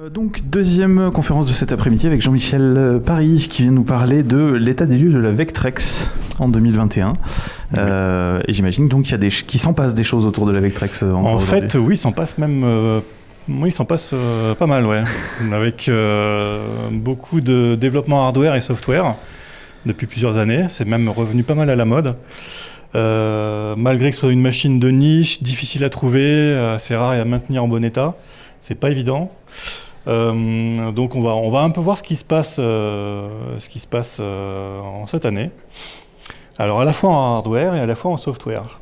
Donc, deuxième conférence de cet après-midi avec Jean-Michel Paris qui vient nous parler de l'état des lieux de la Vectrex en 2021. Et j'imagine donc qu'il s'en passe des choses autour de la Vectrex. En fait, oui, il s'en passe même oui, il s'en passe pas mal, ouais. Avec beaucoup de développement hardware et software depuis plusieurs années. C'est même revenu pas mal à la mode. Malgré que ce soit une machine de niche, difficile à trouver, assez rare et à maintenir en bon état, c'est pas évident. Donc on va un peu voir ce qui se passe en cette année. Alors à la fois en hardware et à la fois en software.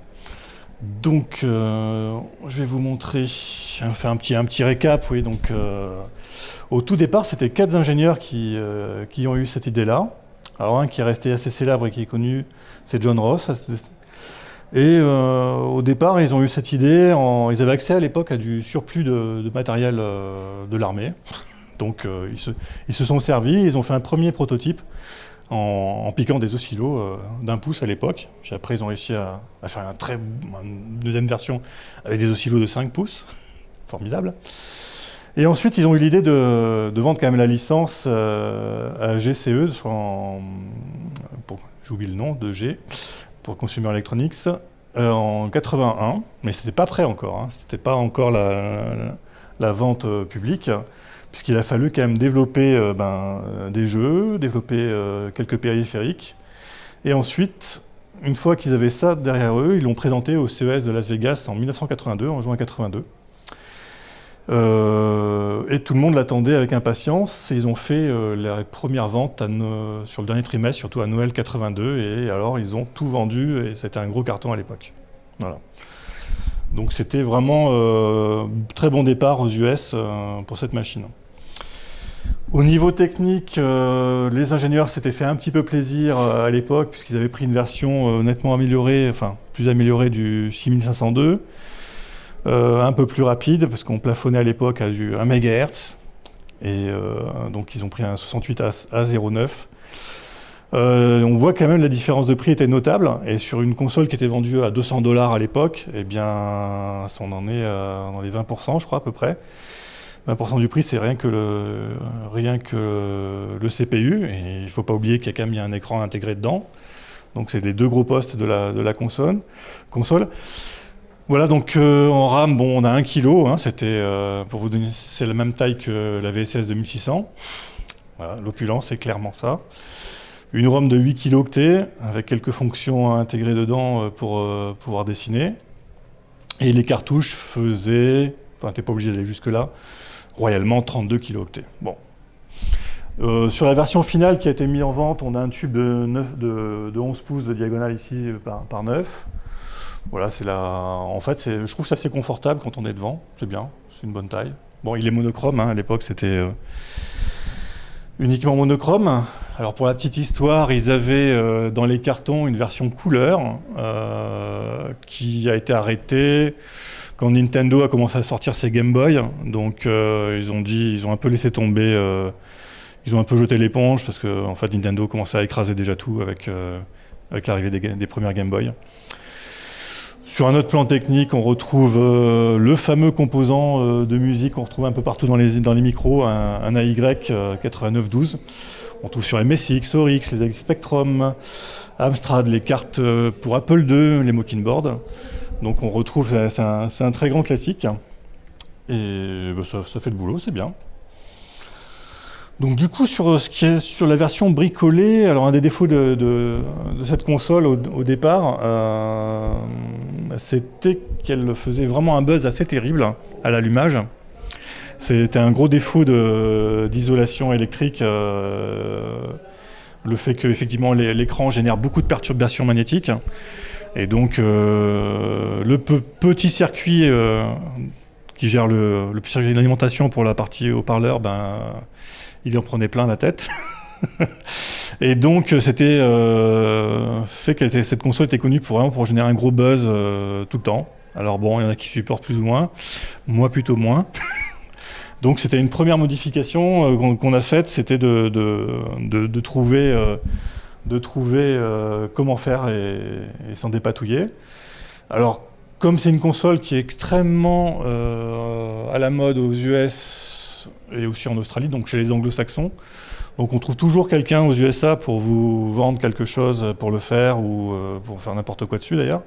Donc je vais vous montrer, faire un petit récap. Oui, donc au tout départ, c'était 4 ingénieurs qui ont eu cette idée-là. Alors un qui est resté assez célèbre et qui est connu, c'est John Ross. Et au départ, ils ont eu cette idée, ils avaient accès à l'époque à du surplus de matériel de l'armée. Donc ils se sont servis, ils ont fait un premier prototype en piquant des oscillos d'1 pouce à l'époque. Puis après, ils ont réussi à faire une deuxième version avec des oscillos de 5 pouces. Formidable. Et ensuite, ils ont eu l'idée de vendre quand même la licence à GCE, j'oublie le nom, de G, pour Consumer Electronics, en 81, mais c'était pas prêt encore, hein. C'était pas encore la vente publique, puisqu'il a fallu quand même développer des jeux, développer quelques périphériques, et ensuite, une fois qu'ils avaient ça derrière eux, ils l'ont présenté au CES de Las Vegas en 1982, en juin 82. Et tout le monde l'attendait avec impatience. Et ils ont fait la première vente sur le dernier trimestre, surtout à Noël 82, et alors ils ont tout vendu et c'était un gros carton à l'époque. Voilà. Donc c'était vraiment très bon départ aux US pour cette machine. Au niveau technique, les ingénieurs s'étaient fait un petit peu plaisir à l'époque puisqu'ils avaient pris une version nettement améliorée, enfin plus améliorée du 6502. Un peu plus rapide, parce qu'on plafonnait à l'époque à du 1 MHz, et donc ils ont pris un 68 à 09. On voit quand même la différence de prix était notable, et sur une console qui était vendue à $200 à l'époque, eh bien, on en est dans les 20%, je crois, à peu près. 20% du prix, c'est rien que le CPU, et il ne faut pas oublier qu'il y a quand même un écran intégré dedans. Donc c'est les 2 gros postes de la console. Voilà, donc en RAM, bon, on a 1 kg, hein, c'était, pour vous donner, c'est la même taille que la VSS 2600. Voilà, l'opulence, c'est clairement ça. Une ROM de 8 kilo-octets, avec quelques fonctions intégrées dedans pour pouvoir dessiner. Et les cartouches faisaient, enfin, t'es pas obligé d'aller jusque-là, royalement 32 kilo-octets. Bon. Sur la version finale qui a été mise en vente, on a un tube de 11 pouces de diagonale ici par 9. Voilà, en fait, je trouve ça assez confortable quand on est devant, c'est bien, c'est une bonne taille. Bon, il est monochrome, hein, à l'époque c'était uniquement monochrome. Alors pour la petite histoire, ils avaient dans les cartons une version couleur qui a été arrêtée quand Nintendo a commencé à sortir ses Game Boy. Donc ils ont un peu laissé tomber, ils ont un peu jeté l'éponge parce que en fait, Nintendo commençait à écraser déjà tout avec l'arrivée des premières Game Boy. Sur un autre plan technique, on retrouve le fameux composant de musique qu'on retrouve un peu partout dans les micros, un AY 8912. On trouve sur MSX, Oryx, les ZX Spectrum, Amstrad, les cartes pour Apple II, les Mockingbird. Donc on retrouve, c'est un très grand classique. Et ça fait le boulot, c'est bien. Donc du coup, sur la version bricolée, alors un des défauts de cette console au départ, c'était qu'elle faisait vraiment un buzz assez terrible à l'allumage. C'était un gros défaut d'isolation électrique, le fait qu'effectivement l'écran génère beaucoup de perturbations magnétiques. Et donc le petit circuit qui gère le circuit d'alimentation pour la partie haut-parleur, il en prenait plein la tête. Et donc c'était fait que cette console était connue pour générer un gros buzz tout le temps. Alors bon, il y en a qui supportent plus ou moins, moi plutôt moins. Donc c'était une première modification qu'on a faite, c'était de trouver comment faire et s'en dépatouiller. Alors comme c'est une console qui est extrêmement à la mode aux US, US et aussi en Australie, donc chez les anglo-saxons. Donc on trouve toujours quelqu'un aux USA pour vous vendre quelque chose pour le faire ou pour faire n'importe quoi dessus d'ailleurs.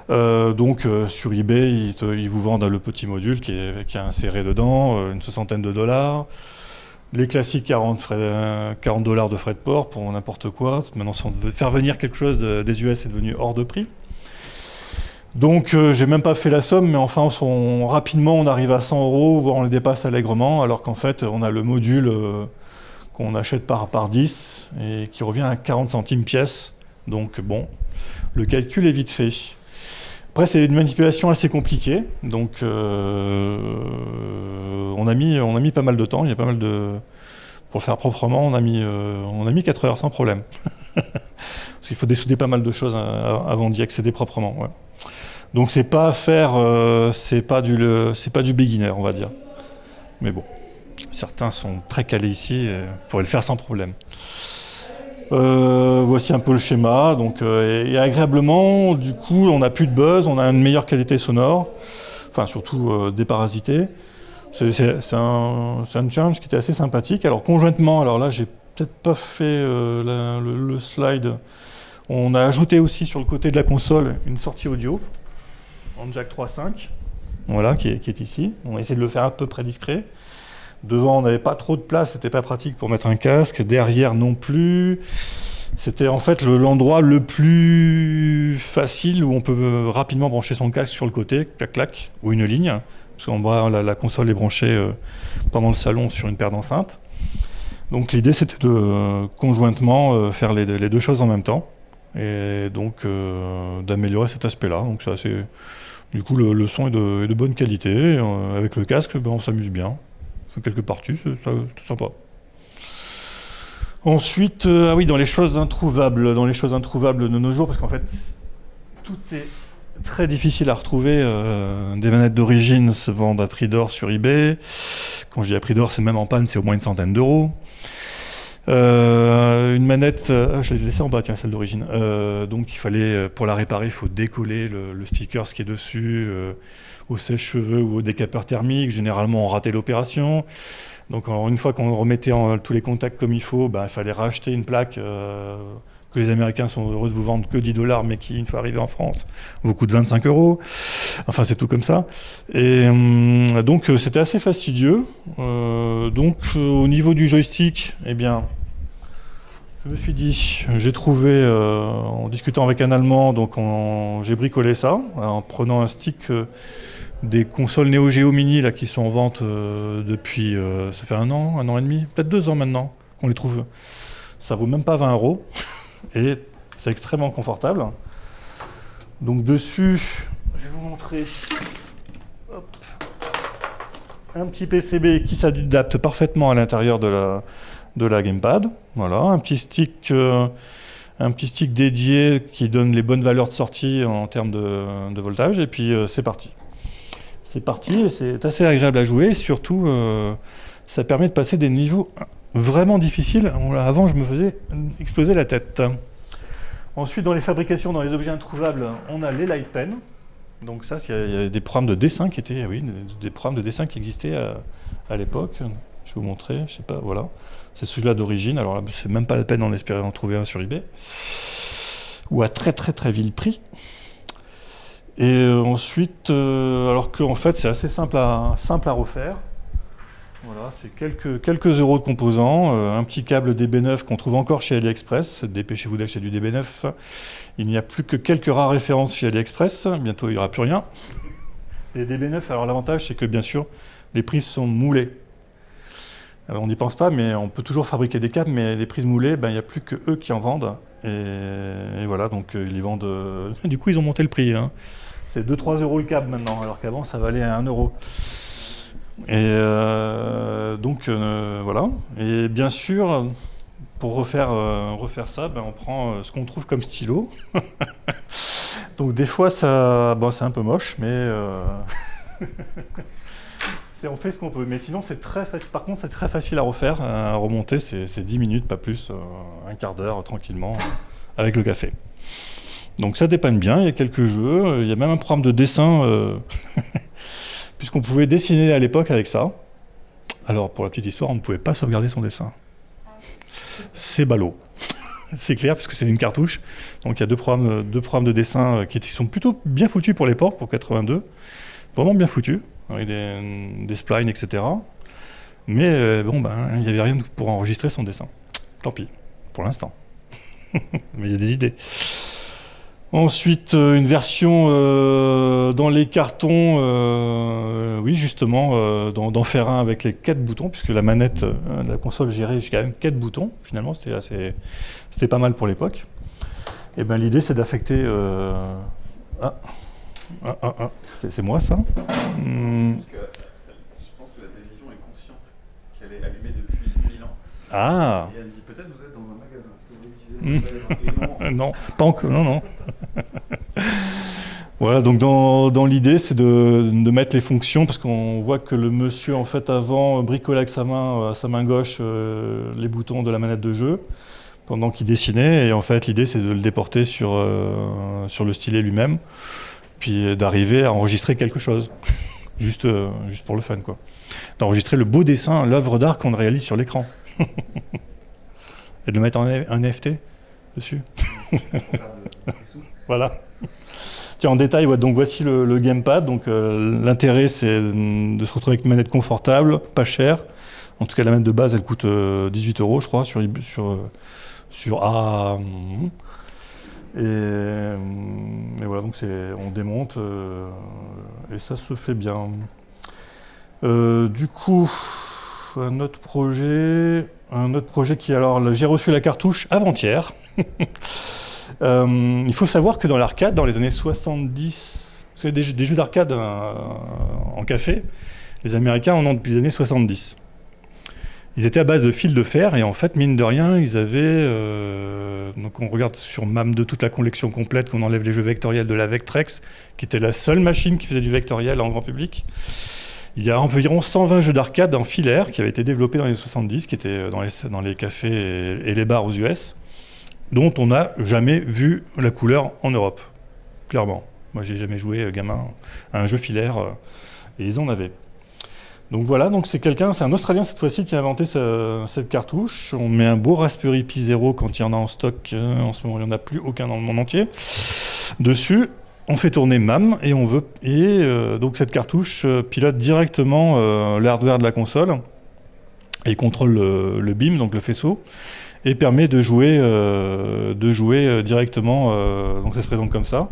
Donc sur eBay, ils vous vendent le petit module qui est inséré dedans, une $60. Les classiques $40 de frais de port pour n'importe quoi. Maintenant, si on veut faire venir quelque chose des US, c'est devenu hors de prix. Donc j'ai même pas fait la somme, mais enfin rapidement on arrive à 100 €, voire on les dépasse allègrement, alors qu'en fait on a le module qu'on achète par 10 et qui revient à 40 centimes pièce. Donc bon, le calcul est vite fait. Après c'est une manipulation assez compliquée, donc on a mis pas mal de temps, il y a pas mal de... Pour le faire proprement, on a mis 4 heures sans problème. Parce qu'il faut dessouder pas mal de choses avant d'y accéder proprement. Ouais. Donc c'est pas à faire, c'est pas du beginner, on va dire. Mais bon, certains sont très calés ici et pourraient le faire sans problème. Voici un peu le schéma. Donc, et agréablement, du coup, on n'a plus de buzz, on a une meilleure qualité sonore, enfin surtout déparasité. C'est un challenge qui était assez sympathique. Alors conjointement, alors là, j'ai peut-être pas fait le slide. On a ajouté aussi sur le côté de la console une sortie audio en jack 3.5, voilà, qui est ici. On a essayé de le faire à peu près discret. Devant, on n'avait pas trop de place, c'était pas pratique pour mettre un casque. Derrière non plus. C'était en fait l'endroit le plus facile où on peut rapidement brancher son casque sur le côté, clac clac, ou une ligne. Parce qu'en bas, la console est branchée pendant le salon sur une paire d'enceintes. Donc l'idée, c'était de conjointement faire les deux choses en même temps. Et donc d'améliorer cet aspect-là. Donc ça, du coup, le son est de bonne qualité. Avec le casque, on s'amuse bien. On fait quelques parties, c'est sympa. Ensuite, dans les choses introuvables de nos jours, parce qu'en fait, tout est très difficile à retrouver. Des manettes d'origine se vendent à prix d'or sur eBay. Quand je dis à prix d'or, c'est même en panne, c'est au moins une centaine d'euros. Une manette, je l'ai laissée en bas, tiens, celle d'origine. Donc il fallait, pour la réparer, il faut décoller le sticker, ce qui est dessus, au sèche-cheveux ou au décapeur thermique. Généralement, on ratait l'opération. Donc une fois qu'on remettait tous les contacts comme il faut, il fallait racheter une plaque que les Américains sont heureux de vous vendre que $10, mais qui, une fois arrivé en France, vous coûte 25 €. Enfin, c'est tout comme ça. Et donc, c'était assez fastidieux. Au niveau du joystick, eh bien, je me suis dit, j'ai trouvé, en discutant avec un Allemand, donc j'ai bricolé ça, en prenant un stick des consoles Neo Geo Mini là, qui sont en vente depuis, ça fait un an et demi, peut-être 2 ans maintenant qu'on les trouve. Ça vaut même pas 20 €. Et c'est extrêmement confortable. Donc dessus, je vais vous montrer un petit PCB qui s'adapte parfaitement à l'intérieur de la gamepad. Voilà, un petit stick dédié qui donne les bonnes valeurs de sortie en termes de voltage. Et puis c'est parti. C'est parti et c'est assez agréable à jouer. Et surtout, ça permet de passer des niveaux vraiment difficile. Avant, je me faisais exploser la tête. Ensuite, dans les fabrications, dans les objets introuvables, on a les light pens. Donc ça, il y a des programmes de dessin qui étaient, des programmes de dessin qui existaient à l'époque. Je vais vous montrer, je sais pas, voilà. C'est celui-là d'origine. Alors là, c'est même pas la peine d'en espérer en trouver un sur eBay. Ou à très très très vil prix. Et ensuite, alors qu'en fait, c'est assez simple à refaire. Voilà, c'est quelques euros de composants, un petit câble DB9 qu'on trouve encore chez AliExpress. Dépêchez-vous d'acheter du DB9. Il n'y a plus que quelques rares références chez AliExpress. Bientôt, il n'y aura plus rien. Les DB9, alors l'avantage, c'est que bien sûr, les prises sont moulées. Alors, on n'y pense pas, mais on peut toujours fabriquer des câbles, mais les prises moulées, il n'y a plus que eux qui en vendent. Et voilà, donc ils les vendent. Du coup, ils ont monté le prix. Hein. C'est 2-3 euros le câble maintenant, alors qu'avant, ça valait 1 euro. Et donc voilà. Et bien sûr, pour refaire ça, on prend ce qu'on trouve comme stylo. Donc des fois, ça, c'est un peu moche, mais on fait ce qu'on peut. Mais sinon, c'est très facile. Par contre, c'est très facile à refaire, à remonter. C'est 10 minutes, pas plus, un quart d'heure tranquillement, avec le café. Donc ça dépanne bien. Il y a quelques jeux. Il y a même un programme de dessin. Puisqu'on pouvait dessiner à l'époque avec ça. Alors, pour la petite histoire, on ne pouvait pas sauvegarder son dessin. C'est ballot. C'est clair, parce que c'est une cartouche. Donc, il y a deux programmes de dessin qui sont plutôt bien foutus pour l'époque, pour 82. Vraiment bien foutus, avec des splines, etc. Mais il n'y avait rien pour enregistrer son dessin. Tant pis, pour l'instant. Mais il y a des idées. Ensuite, une version dans les cartons, oui justement, d'en faire un avec les 4 boutons, puisque la manette de la console gérait jusqu'à même 4 boutons, finalement, c'était pas mal pour l'époque. Et ben l'idée c'est d'affecter... c'est moi ça Je pense que la télévision est consciente qu'elle est allumée depuis 1000 ans. Ah. Et elle dit peut-être vous êtes dans un magasin. Est-ce que vous utilisez Non, pas encore, non. Voilà, donc dans l'idée, c'est de mettre les fonctions, parce qu'on voit que le monsieur, en fait, avant, bricolait avec sa main gauche, les boutons de la manette de jeu, pendant qu'il dessinait, et en fait, l'idée, c'est de le déporter sur le stylet lui-même, puis d'arriver à enregistrer quelque chose, juste pour le fun, quoi. D'enregistrer le beau dessin, l'œuvre d'art qu'on réalise sur l'écran. Et de le mettre en NFT dessus. Voilà. Tiens, en détail, ouais, donc voici le gamepad. Donc l'intérêt, c'est de se retrouver avec une manette confortable, pas chère. En tout cas, la manette de base, elle coûte 18 €, je crois, sur A. Et voilà, donc on démonte et ça se fait bien. Du coup, un autre projet qui, alors, j'ai reçu la cartouche avant-hier. Il faut savoir que dans l'arcade, dans les années 70, parce que des jeux d'arcade en café, les Américains en ont depuis les années 70. Ils étaient à base de fils de fer et en fait, mine de rien, ils avaient... donc on regarde sur MAM2 toute la collection complète, qu'on enlève les jeux vectoriels de la Vectrex, qui était la seule machine qui faisait du vectoriel en grand public. Il y a environ 120 jeux d'arcade en filaire qui avaient été développés dans les années 70, qui étaient dans les cafés et les bars aux US, dont on n'a jamais vu la couleur en Europe, clairement. Moi, j'ai jamais joué, gamin, à un jeu filaire, et ils en avaient. Donc voilà, donc c'est un Australien cette fois-ci qui a inventé cette cartouche. On met un beau Raspberry Pi 0 quand il y en a en stock, en ce moment il n'y en a plus aucun dans le monde entier, dessus. On fait tourner MAM et donc cette cartouche pilote directement l'hardware de la console et contrôle le beam, donc le faisceau, et permet de jouer directement. Donc ça se présente comme ça.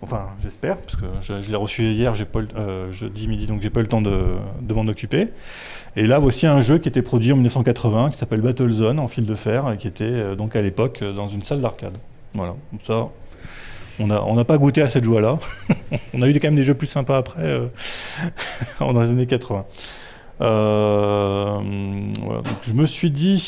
Enfin, j'espère, parce que je l'ai reçu hier, jeudi midi, donc j'ai pas eu le temps de m'en occuper. Et là, voici un jeu qui était produit en 1980, qui s'appelle Battlezone, en fil de fer, et qui était donc à l'époque dans une salle d'arcade. Voilà, donc ça... On n'a pas goûté à cette joie-là. On a eu quand même des jeux plus sympas après, dans les années 80. Voilà, donc je me suis dit...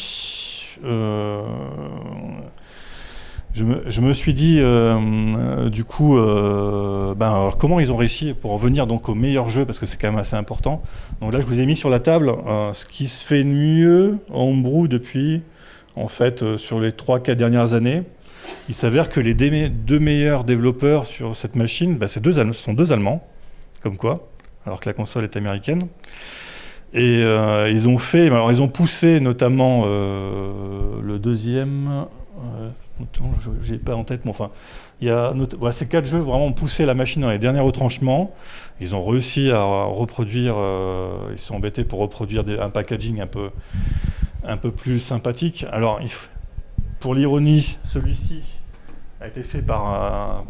du coup, alors comment ils ont réussi pour en venir donc au meilleur jeu, parce que c'est quand même assez important. Donc là, je vous ai mis sur la table ce qui se fait mieux en homebrew depuis, en fait, sur les 3-4 dernières années. Il s'avère que les deux meilleurs développeurs sur cette machine, ce sont deux Allemands, comme quoi, alors que la console est américaine. Et ils ont poussé notamment le deuxième... j'ai pas en tête, mais enfin, ces 4 jeux vraiment ont poussé la machine dans les derniers retranchements. Ils ont réussi à reproduire, ils sont embêtés pour reproduire un packaging un peu plus sympathique. Alors, pour l'ironie, celui-ci a été fait par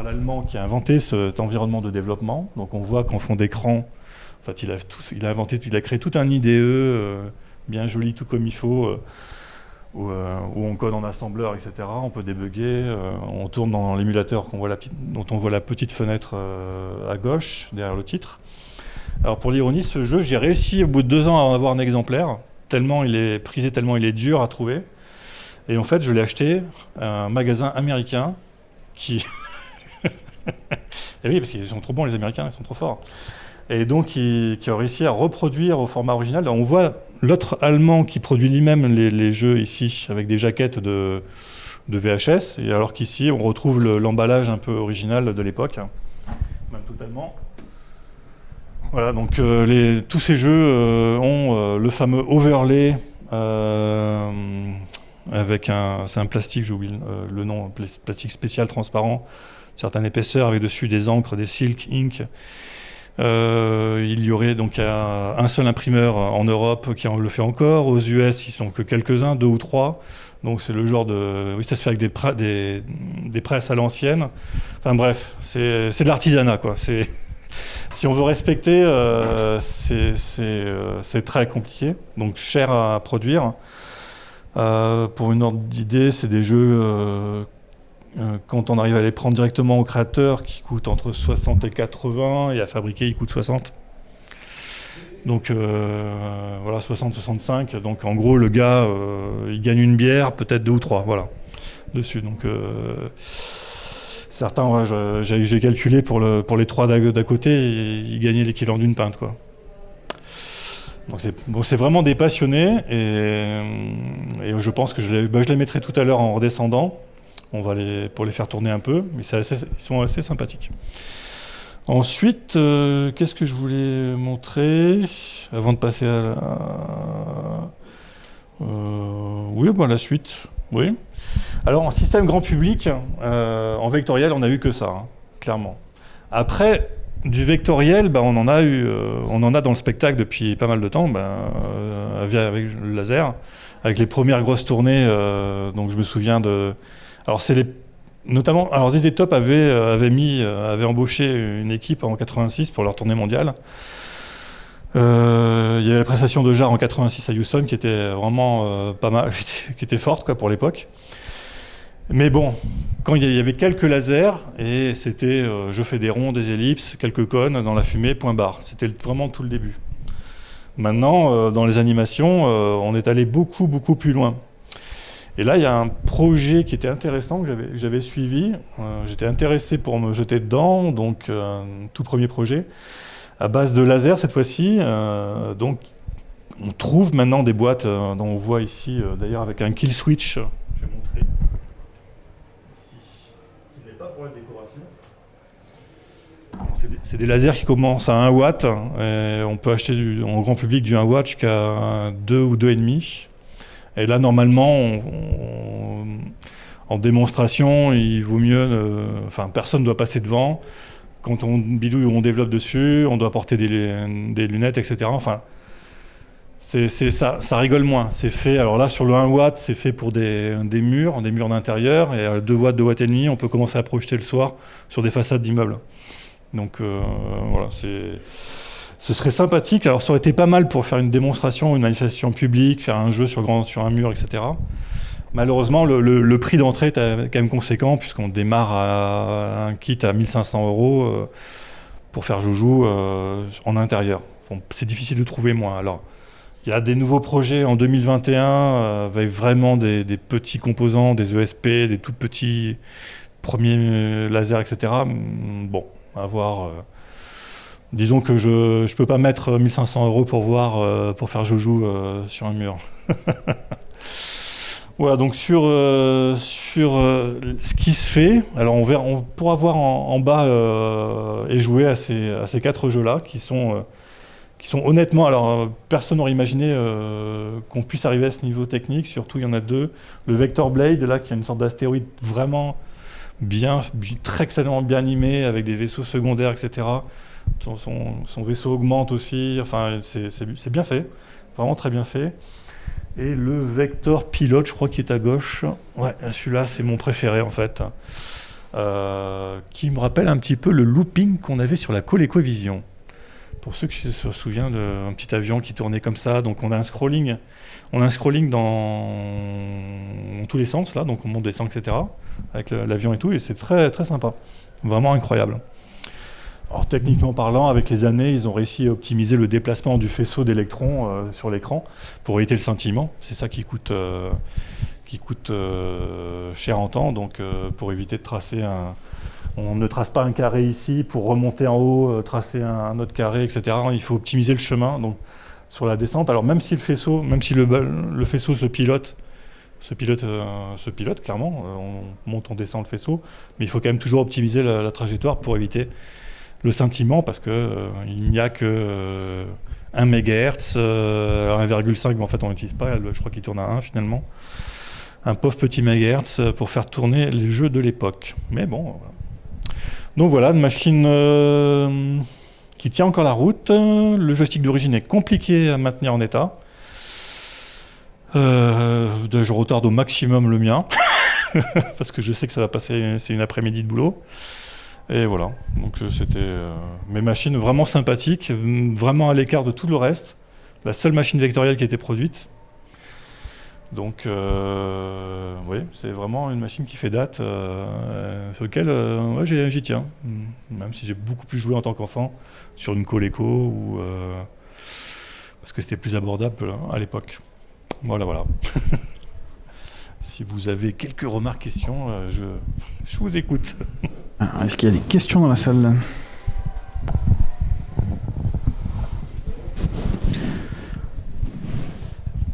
l'Allemand qui a inventé cet environnement de développement. Donc on voit qu'en fond d'écran, en fait, il a créé tout un IDE bien joli, tout comme il faut, où on code en assembleur, etc. On peut débugger, on tourne dans l'émulateur dont on voit la petite fenêtre à gauche, derrière le titre. Alors pour l'ironie, ce jeu, j'ai réussi au bout de 2 ans à en avoir un exemplaire, tellement il est prisé, tellement il est dur à trouver. Et en fait, je l'ai acheté à un magasin américain qui... Et oui, parce qu'ils sont trop bons, les Américains, ils sont trop forts. Et donc, qui a réussi à reproduire au format original. On voit l'autre Allemand qui produit lui-même les jeux ici, avec des jaquettes de VHS, et alors qu'ici, on retrouve l'emballage un peu original de l'époque, même totalement. Voilà, donc tous ces jeux ont le fameux overlay avec c'est un plastique, j'ai oublié le nom, plastique spécial transparent, certaines épaisseurs, avec dessus des encres, des silk ink. Il y aurait donc un seul imprimeur en Europe qui le fait encore. Aux US, ils sont que quelques-uns, 2 ou 3. Donc c'est le genre de... Oui, ça se fait avec des presses à l'ancienne. Enfin bref, c'est de l'artisanat, quoi. Si on veut respecter, c'est très compliqué, donc cher à produire. Pour une ordre d'idée, c'est des jeux, quand on arrive à les prendre directement au créateur, qui coûtent entre 60 et 80, et à fabriquer, ils coûtent 60. Donc voilà, 60-65. Donc en gros, le gars, il gagne une bière, peut-être 2 ou 3, voilà, dessus. Donc certains, ouais, j'ai calculé pour les 3 d'à côté, ils gagnaient l'équivalent d'une pinte, quoi. Donc c'est vraiment des passionnés, et je pense que je les mettrai tout à l'heure en redescendant. Pour les faire tourner un peu, mais ils sont assez sympathiques. Ensuite, qu'est-ce que je voulais montrer avant de passer à oui, la suite. Oui. Alors en système grand public, en vectoriel, on n'a eu que ça, hein, clairement. Après, du vectoriel, on en a dans le spectacle depuis pas mal de temps, avec le laser, avec les premières grosses tournées. Donc je me souviens de. Alors notamment, alors ZZ Top avait embauché une équipe en 86 pour leur tournée mondiale. Il y avait la prestation de Jarre en 86 à Houston qui était vraiment pas mal, qui était forte, quoi, pour l'époque. Mais bon, quand il y avait quelques lasers, et c'était je fais des ronds, des ellipses, quelques cônes dans la fumée, point barre. C'était vraiment tout le début. Maintenant, dans les animations, on est allé beaucoup, beaucoup plus loin. Et là, il y a un projet qui était intéressant que j'avais suivi. J'étais intéressé pour me jeter dedans, donc tout premier projet, à base de laser cette fois-ci. Donc, on trouve maintenant des boîtes dont on voit ici, d'ailleurs avec un kill switch. Je vais montrer ici, qui n'est pas pour la décoration. C'est des lasers qui commencent à 1 watt. Et on peut acheter en grand public du 1 watt jusqu'à 2 ou 2,5. Et là, normalement, en démonstration, il vaut mieux... personne ne doit passer devant. Quand on bidouille ou on développe dessus, on doit porter des lunettes, etc. Enfin, ça rigole moins. C'est fait... Alors là, sur le 1 watt, c'est fait pour des murs d'intérieur. Et à 2 watts, 2 watts et demi, on peut commencer à projeter le soir sur des façades d'immeubles. Donc, voilà, ce serait sympathique. Alors ça aurait été pas mal pour faire une démonstration, une manifestation publique, faire un jeu sur un mur, etc. Malheureusement, le prix d'entrée est quand même conséquent, puisqu'on démarre à un kit à 1 500 € pour faire joujou en intérieur. C'est difficile de trouver moins. Alors, il y a des nouveaux projets en 2021 avec vraiment des petits composants, des ESP, des tout petits premiers lasers, etc. Bon, à voir... Disons que je ne peux pas mettre 1 500 € pour faire joujou sur un mur. Voilà, donc sur ce qui se fait, alors on pourra voir en bas et jouer à ces 4 jeux-là qui sont honnêtement, alors personne n'aurait imaginé qu'on puisse arriver à ce niveau technique, surtout il y en a 2. Le Vector Blade, là, qui est une sorte d'astéroïde vraiment très excellemment bien animé, avec des vaisseaux secondaires, etc. Son vaisseau augmente aussi, enfin c'est bien fait, vraiment très bien fait. Et le Vector Pilote, je crois qu'il est à gauche. Ouais, celui-là c'est mon préféré en fait, qui me rappelle un petit peu le looping qu'on avait sur la ColecoVision. Pour ceux qui se souviennent d'un petit avion qui tournait comme ça, donc on a un scrolling dans tous les sens là, donc on monte, descend, etc. avec l'avion et tout, et c'est très très sympa, vraiment incroyable. Alors techniquement parlant, avec les années, ils ont réussi à optimiser le déplacement du faisceau d'électrons sur l'écran pour éviter le scintillement. C'est ça qui coûte cher en temps, donc pour éviter de tracer on ne trace pas un carré ici pour remonter en haut, tracer un autre carré, etc. Il faut optimiser le chemin donc, sur la descente. Alors même si le faisceau se pilote, clairement, on monte, on descend le faisceau, mais il faut quand même toujours optimiser la trajectoire pour éviter le scintillement, parce que il n'y a que 1 MHz, 1,5, mais en fait on n'utilise pas, je crois qu'il tourne à 1 finalement. Un pauvre petit MHz pour faire tourner les jeux de l'époque. Mais bon, voilà. Donc voilà, une machine qui tient encore la route. Le joystick d'origine est compliqué à maintenir en état. Je retarde au maximum le mien, parce que je sais que ça va passer, c'est une après-midi de boulot. Et voilà, donc c'était mes machines vraiment sympathiques, vraiment à l'écart de tout le reste. La seule machine vectorielle qui a été produite. Donc oui, c'est vraiment une machine qui fait date, sur laquelle ouais, j'y tiens. Même si j'ai beaucoup plus joué en tant qu'enfant sur une Coleco, ou, parce que c'était plus abordable à l'époque. Voilà. Si vous avez quelques remarques, questions, je vous écoute. Est-ce qu'il y a des questions dans la salle ?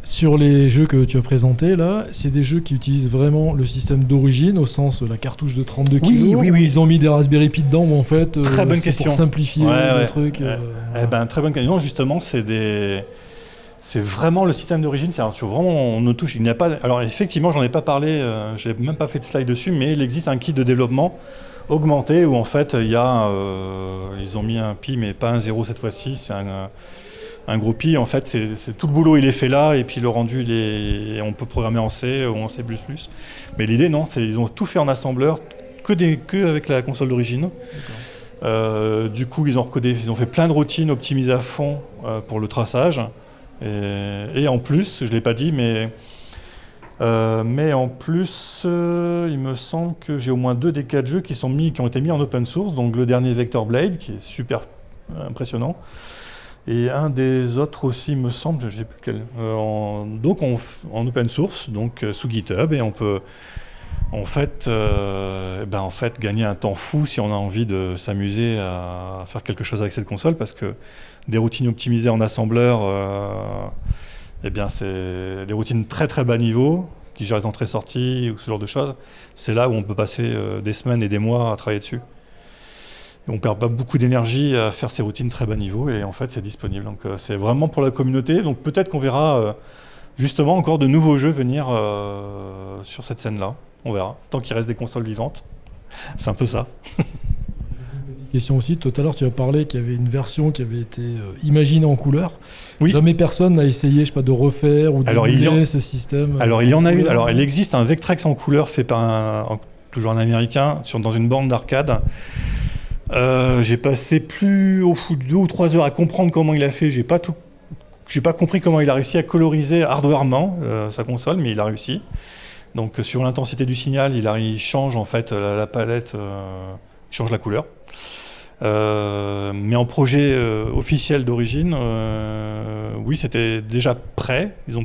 Sur les jeux que tu as présentés, là, c'est des jeux qui utilisent vraiment le système d'origine, au sens de la cartouche de 32 kg. Oui. Ils ont mis des Raspberry Pi dedans, mais en fait, très bonne c'est question. pour simplifier le truc. Très bonne question. Justement, c'est vraiment le système d'origine. Vraiment, on touche. Il n'y a pas. Alors effectivement, j'en ai pas parlé. J'ai même pas fait de slide dessus, mais il existe un kit de développement augmenté où en fait il y a. Ils ont mis un pi, mais pas un 0 cette fois-ci. C'est un gros pi. En fait, c'est tout le boulot il est fait là, et puis le rendu on peut programmer en C ou en C++. Mais l'idée non, ils ont tout fait en assembleur, que avec la console d'origine. Du coup, ils ont fait plein de routines optimisées à fond pour le traçage. Et en plus, je ne l'ai pas dit, mais en plus, il me semble que j'ai au moins 2 des 4 jeux qui ont été mis en open source. Donc le dernier Vector Blade, qui est super impressionnant. Et un des autres aussi, me semble, je ne sais plus lequel. Donc en open source, donc sous GitHub, et on peut en fait gagner un temps fou si on a envie de s'amuser à faire quelque chose avec cette console, parce que des routines optimisées en assembleur, c'est des routines très très bas niveau qui gèrent les entrées-sorties ou ce genre de choses. C'est là où on peut passer des semaines et des mois à travailler dessus. Et on perd pas beaucoup d'énergie à faire ces routines très bas niveau, et en fait c'est disponible. Donc c'est vraiment pour la communauté. Donc peut-être qu'on verra justement encore de nouveaux jeux venir sur cette scène-là. On verra. Tant qu'il reste des consoles vivantes, c'est un peu ça. Question aussi, tout à l'heure tu as parlé qu'il y avait une version qui avait été imaginée en couleur. Oui. Jamais personne n'a essayé, je sais pas, de refaire ou d'émuler ce système. Alors il y en a une. Alors il existe un Vectrex en couleur fait par toujours un Américain dans une borne d'arcade. J'ai passé au bout de 2 ou 3 heures à comprendre comment il a fait. J'ai pas compris comment il a réussi à coloriser hardwarement sa console, mais il a réussi. Donc sur l'intensité du signal, il change en fait la palette, il change la couleur. Mais en projet officiel d'origine, oui, c'était déjà prêt. Il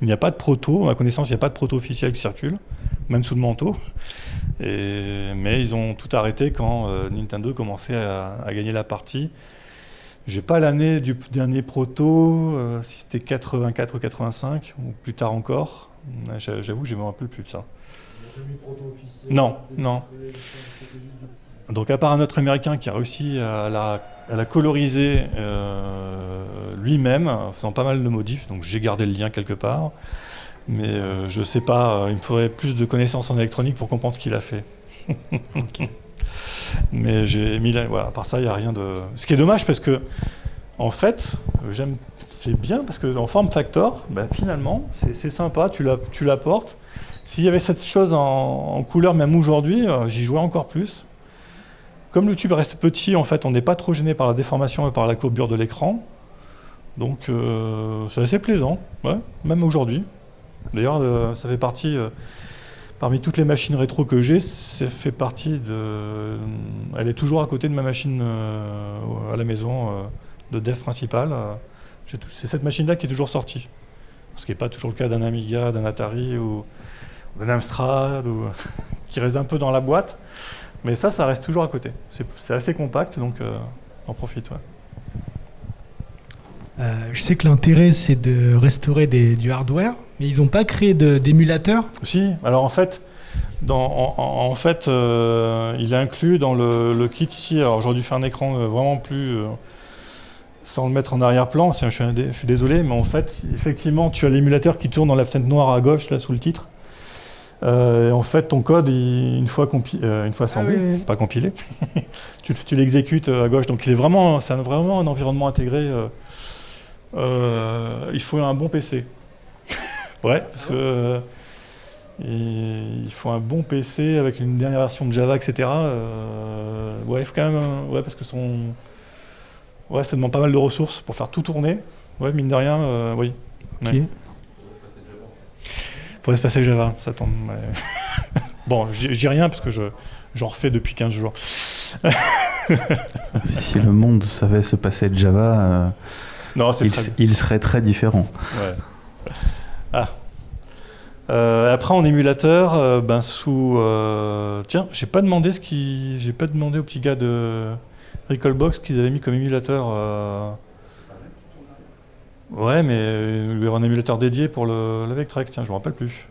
n'y a pas de proto, à ma connaissance, il n'y a pas de proto officiel qui circule, même sous le manteau. Mais ils ont tout arrêté quand Nintendo commençait à gagner la partie. J'ai pas l'année du dernier proto, si c'était 84 ou 85, ou plus tard encore. J'avoue, je ne me rappelle plus de ça. Non. Donc à part un autre Américain qui a réussi à la coloriser lui-même, en faisant pas mal de modifs, donc j'ai gardé le lien quelque part. Mais je sais pas, il me faudrait plus de connaissances en électronique pour comprendre ce qu'il a fait. Okay. Mais j'ai mis voilà, à part ça, il n'y a rien de... Ce qui est dommage parce que, en fait, c'est bien parce qu'en form factor, finalement, c'est sympa, tu l'apportes. S'il y avait cette chose en couleur, même aujourd'hui, j'y jouais encore plus. Comme le tube reste petit, en fait, on n'est pas trop gêné par la déformation et par la courbure de l'écran. Donc, c'est assez plaisant, ouais, même aujourd'hui. D'ailleurs, ça fait partie, parmi toutes les machines rétro que j'ai, ça fait partie de... Elle est toujours à côté de ma machine à la maison de dev principale. C'est cette machine-là qui est toujours sortie. Ce qui n'est pas toujours le cas d'un Amiga, d'un Atari ou d'un Amstrad, qui reste un peu dans la boîte. Mais ça reste toujours à côté. C'est assez compact, donc on en profite. Ouais. Je sais que l'intérêt, c'est de restaurer du hardware, mais ils n'ont pas créé d'émulateur. Si, alors en fait, En fait, il est inclus dans le kit ici. Alors j'aurais dû faire un écran vraiment plus... sans le mettre en arrière-plan, je suis désolé, mais en fait, effectivement, tu as l'émulateur qui tourne dans la fenêtre noire à gauche, là, sous le titre. En fait, ton code, une fois assemblé, pas compilé, tu l'exécutes à gauche. Donc c'est vraiment un environnement intégré. Il faut un bon PC. Ouais, parce que il faut un bon PC avec une dernière version de Java, etc. Ouais, il faut quand même... ouais, parce que ouais, ça demande pas mal de ressources pour faire tout tourner. Ouais, mine de rien, oui. Ok. Ouais. Faudrait se passer Java, ça tombe. Ouais. Bon, je dis rien parce que j'en refais depuis 15 jours. Si le monde savait se passer de Java, Non, il serait très différent. Ouais. Ah. Après en émulateur, tiens, j'ai pas demandé aux petits gars de Recalbox qu'ils avaient mis comme émulateur. Ouais, mais il y aura un émulateur dédié pour la Vectrex, tiens, je me rappelle plus.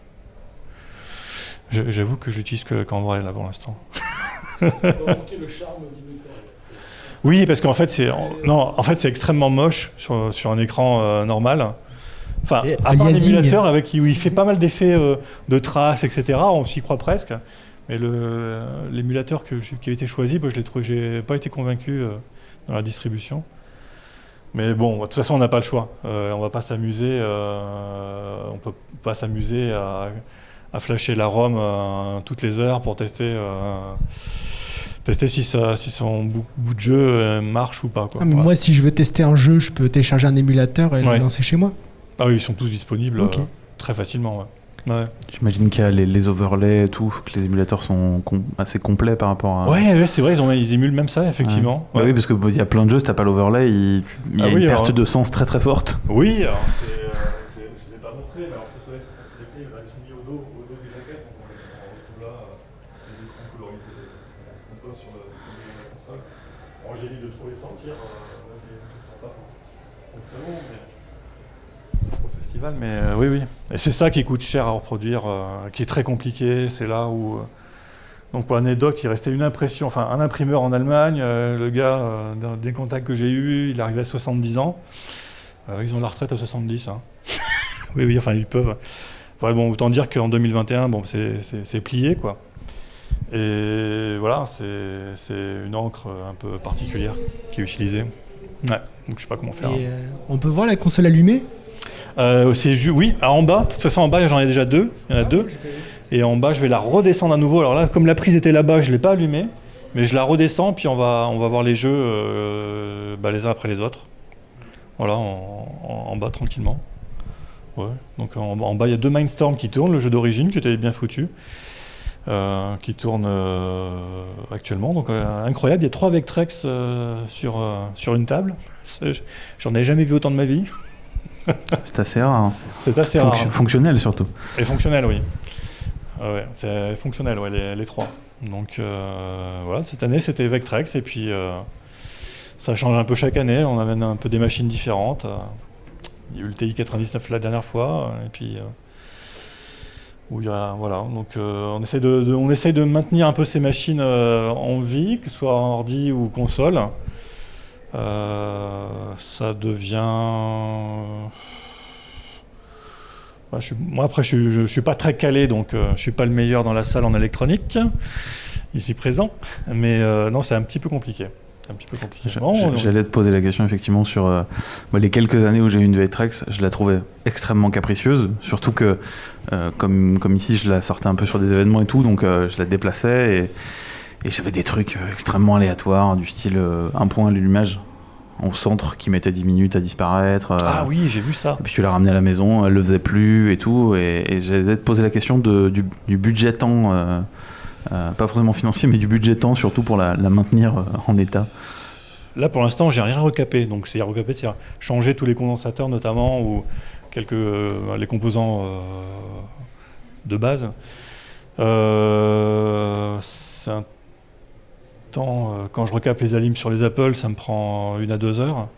J'avoue que j'utilise qu'en vrai là pour l'instant. Oui, parce qu'en fait c'est extrêmement moche sur un écran normal. Enfin, à part l'émulateur où il fait pas mal d'effets de traces, etc. On s'y croit presque. Mais l'émulateur qui a été choisi, j'ai pas été convaincu dans la distribution. Mais bon, de toute façon, on n'a pas le choix. On va pas s'amuser. On peut pas s'amuser à flasher la ROM toutes les heures pour tester si son bout de jeu marche ou pas. Quoi. Ah, mais moi, si je veux tester un jeu, je peux télécharger un émulateur et le lancer chez moi. Ah oui, ils sont tous disponibles très facilement. Ouais. J'imagine qu'il y a les overlays et tout, que les émulateurs sont assez complets par rapport à... Ouais, c'est vrai, ils émulent même ça, effectivement. Ouais. Ouais. Oui, parce qu'il y a plein de jeux, si t'as pas l'overlay, il y a une perte de sens très très forte. Oui, alors je ne vous ai pas montré, mais alors ce soleil, ils sont mis au dos des jaquettes, donc on retrouve là les écrans colorisés qu'on pose sur la console. Bon, j'ai dit de trop les sortir, là je les sors pas pour le salon, mais... au festival, mais oui. Et c'est ça qui coûte cher à reproduire, qui est très compliqué. C'est là où... donc pour l'anecdote, il restait une impression, enfin un imprimeur en Allemagne. Le gars, des contacts que j'ai eus, il arrivait à 70 ans. Ils ont la retraite à 70. Hein. oui, enfin ils peuvent. Ouais, bon, autant dire qu'en 2021, bon, c'est plié, quoi. Et voilà, c'est une encre un peu particulière qui est utilisée. Ouais, donc je sais pas comment faire. Et, on peut voir la console allumée ? Oui, en bas, de toute façon en bas j'en ai déjà deux, il y en a deux, et en bas je vais la redescendre à nouveau. Alors là, comme la prise était là-bas, je ne l'ai pas allumée, mais je la redescends, puis on va voir les jeux les uns après les autres. Voilà, en bas tranquillement. Ouais. Donc en bas il y a deux Mindstorm qui tournent, le jeu d'origine qui était bien foutu, qui tourne actuellement. Donc incroyable, il y a 3 Vectrex sur une table. J'en ai jamais vu autant de ma vie. C'est assez rare. C'est assez rare. Fonctionnel surtout. Et fonctionnel, oui. Ouais, c'est fonctionnel, ouais, les 3. Donc voilà, cette année c'était Vectrex et puis ça change un peu chaque année. On amène un peu des machines différentes. Il y a eu le TI-99 la dernière fois et puis voilà. Donc on essaie de maintenir un peu ces machines en vie, que ce soit en ordi ou console. Ça devient... Moi après je suis pas très calé, donc je suis pas le meilleur dans la salle en électronique ici présent, mais non, c'est un petit peu compliqué. J'allais te poser la question effectivement sur les quelques années où j'ai eu une Vectrex, je la trouvais extrêmement capricieuse, surtout que comme ici je la sortais un peu sur des événements et tout, donc je la déplaçais et j'avais des trucs extrêmement aléatoires, du style un point à l'allumage au centre qui mettait 10 minutes à disparaître. Ah oui, j'ai vu ça. Et puis tu la ramenais à la maison, elle le faisait plus et tout. Et j'allais te poser la question du budget temps, pas forcément financier, mais du budget temps surtout pour la maintenir en état. Là pour l'instant, j'ai rien recapé. Donc c'est changer tous les condensateurs notamment ou les composants de base. C'est un quand je recape les alimes sur les Apple, ça me prend 1 à 2 heures.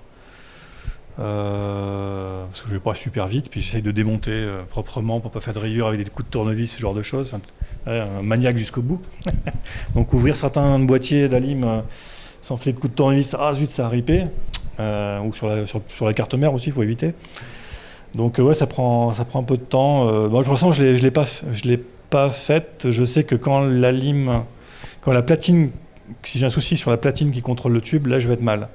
Parce que je vais pas super vite, puis j'essaye de démonter proprement pour pas faire de rayures avec des coups de tournevis, ce genre de choses. Ouais, un maniaque jusqu'au bout. Donc ouvrir certains boîtiers d'Alim sans filer de coup de tournevis, zut, ça a ripé. Ou sur la carte mère aussi, il faut éviter. Donc ouais, ça prend un peu de temps. Bon, pour l'instant, je l'ai pas faite. Je sais que quand la platine, si j'ai un souci sur la platine qui contrôle le tube, là je vais être mal.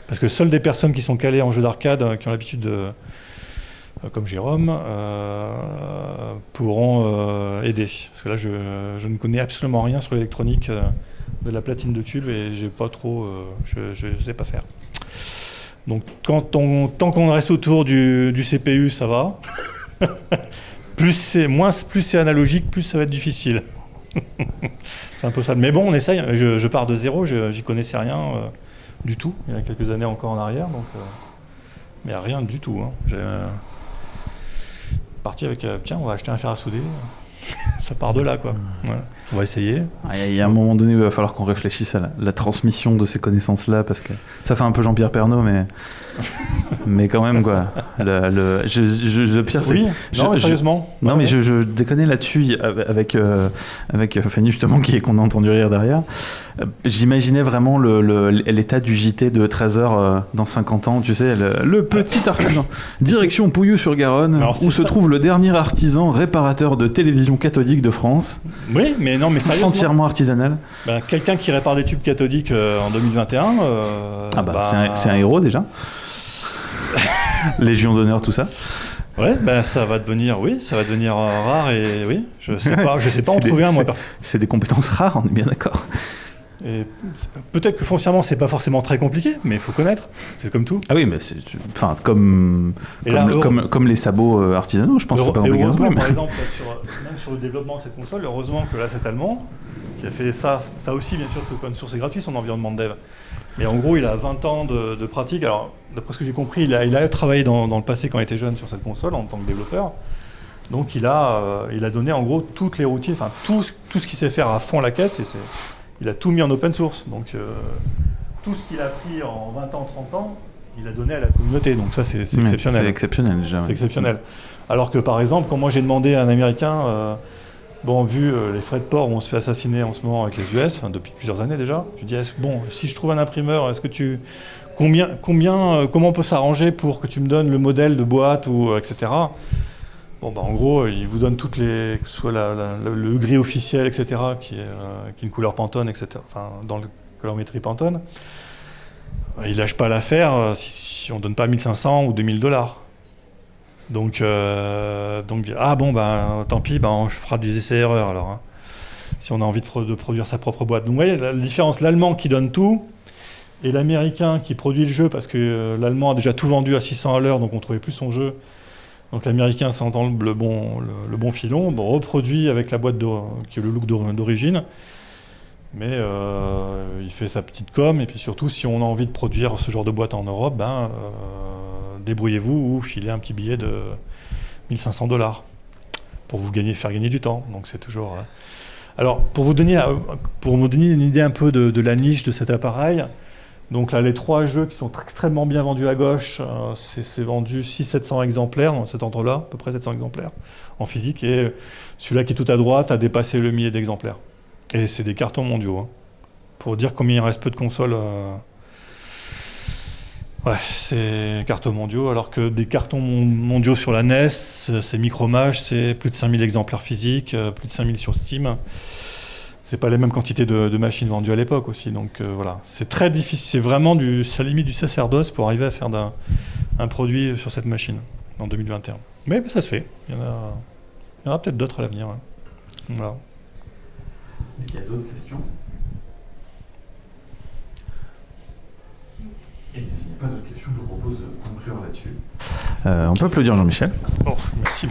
Parce que seules des personnes qui sont calées en jeu d'arcade, qui ont l'habitude comme Jérôme, pourront aider. Parce que là, je ne connais absolument rien sur l'électronique de la platine de tube et j'ai pas trop, je sais pas faire. Donc tant qu'on reste autour du CPU, ça va. plus c'est analogique, plus ça va être difficile. C'est un peu ça. Mais bon, on essaye. Je pars de zéro, j'y connaissais rien du tout. Il y a quelques années encore en arrière, donc mais rien du tout. Hein. J'ai parti avec tiens, on va acheter un fer à souder. Ça part de là, quoi. Ouais. On va essayer. Il y a un moment donné où il va falloir qu'on réfléchisse à la transmission de ces connaissances-là, parce que ça fait un peu Jean-Pierre Pernaut, mais quand même, quoi. Le pire, oui, non, mais sérieusement. Non, mais je déconne là-dessus avec Fanny, justement, qu'on a entendu rire derrière. J'imaginais vraiment l'état du JT de 13h dans 50 ans, tu sais, le petit artisan. Direction Pouilleux-sur-Garonne, où se trouve le dernier artisan réparateur de télévision cathodique de France. Oui, mais non, mais sérieusement. Entièrement artisanal. Quelqu'un qui répare des tubes cathodiques en 2021. C'est un héros déjà. Légion d'honneur, tout ça. Ouais, ça va devenir rare et oui, je sais pas en trouver un moi. C'est des compétences rares, on est bien d'accord. Et peut-être que foncièrement c'est pas forcément très compliqué, mais il faut connaître. C'est comme tout. Ah oui, mais comme les sabots artisanaux, je pense que c'est pas compliqué. Heureusement, par exemple, même sur le développement de cette console, heureusement que là cet Allemand qui a fait ça aussi bien sûr c'est open source et gratuit son environnement de dev. Mais en gros, il a 20 ans de pratique. Alors, d'après ce que j'ai compris, il a travaillé dans le passé quand il était jeune sur cette console en tant que développeur. Donc, il a donné en gros toutes les routines, enfin tout ce qu'il sait faire à fond la caisse. Il a tout mis en open source. Donc, tout ce qu'il a appris en 20 ans, 30 ans, il a donné à la communauté. Donc, ça, c'est exceptionnel. C'est exceptionnel déjà. C'est exceptionnel. Alors que, par exemple, quand moi j'ai demandé à un Américain... vu les frais de port où on se fait assassiner en ce moment avec les US, depuis plusieurs années déjà, je dis si je trouve un imprimeur, est-ce que comment on peut s'arranger pour que tu me donnes le modèle de boîte ou etc. En gros, il vous donne toutes que ce soit le gris officiel, etc., qui est une couleur Pantone, etc. Enfin, dans la colorimétrie Pantone. Il lâche pas l'affaire si on donne pas 1500 ou $2000. Donc tant pis, on fera des essais-erreurs alors. Hein, si on a envie de produire sa propre boîte. Donc vous voyez la différence, l'Allemand qui donne tout et l'Américain qui produit le jeu parce que l'Allemand a déjà tout vendu à 600 à l'heure, donc on trouvait plus son jeu. Donc l'Américain s'entend le bon filon, reproduit avec la boîte qui est le look d'origine. Mais il fait sa petite com et puis surtout si on a envie de produire ce genre de boîte en Europe, débrouillez-vous ou filez un petit billet de $1500 pour faire gagner du temps. Donc c'est toujours. Alors pour me donner une idée un peu de la niche de cet appareil, donc là les 3 jeux qui sont extrêmement bien vendus à gauche, c'est vendu 600-700 exemplaires dans cet ordre-là, à peu près 700 exemplaires en physique, et celui-là qui est tout à droite a dépassé le millier d'exemplaires. Et c'est des cartons mondiaux. Hein. Pour dire combien il reste peu de consoles. C'est cartons mondiaux, alors que des cartons mondiaux sur la NES, c'est Micromage, c'est plus de 5000 exemplaires physiques, plus de 5000 sur Steam. C'est pas les mêmes quantités de machines vendues à l'époque aussi. Donc voilà, c'est très difficile. C'est vraiment ça limite du sacerdoce pour arriver à faire un produit sur cette machine en 2021. Mais ça se fait. Il y en aura peut-être d'autres à l'avenir. Ouais. Voilà. Est-ce qu'il y a d'autres questions? Et s'il n'y a pas d'autres questions, je vous propose de conclure là-dessus. On peut applaudir Jean-Michel. Merci.